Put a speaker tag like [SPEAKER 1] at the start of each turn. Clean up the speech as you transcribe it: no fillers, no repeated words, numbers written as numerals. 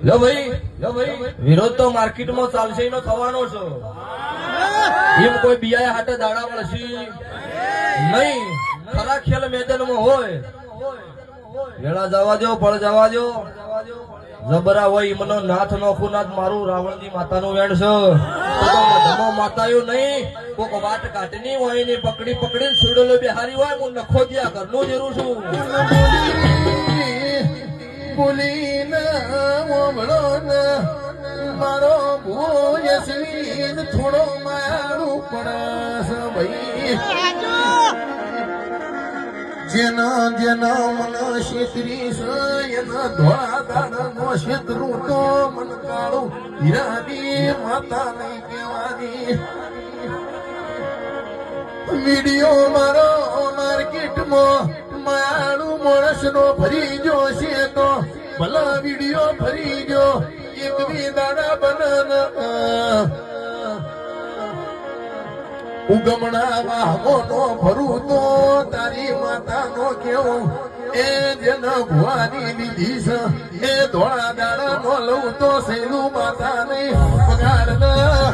[SPEAKER 1] લો ભાઈ વિરોધ તો માર્કેટમાં ચાલશે નો થવાનો છે. એમ કોઈ બિયાય હાટે દાડા મળશે નહીં. ખરા ખેલ મેદાનમાં હોય વેળા જવા દો, ફળ જવા દો. જબરા હોય એમનો નાથ નોખું નાથ મારું રાવણની માતાનું વેણ છે. ધમો માતાયું નહીં કોક વાટ કાઢની હોય ને પકડી પકડી સુડેલો બિહારી હોય હું નખો જ્યાં ઘરનું જેરું છું.
[SPEAKER 2] બોલીને ઓમળો ને મારો ભૂયસવીન થોડો મારું પડસ ભાઈ. જેના જેના મન શેતરી છે એના ધોળા દાડાનો શેતરું તો મન કાળું હીરાની માતા નહીં કહેવાની. વિડીયો મારો માર્કેટમાં માયાળું માણસનો ફરી જો છે તો ભલા વિડીયો ફરી જો એક બી દાડા બના ઉગમણા વાહમોનો ભરું તો તારી માતાનો કેવું એ જેના ભુવાની લીધી છે એ ધોળા દાડા નો લઉં તો સહેલું માતા નહીં પગાર ના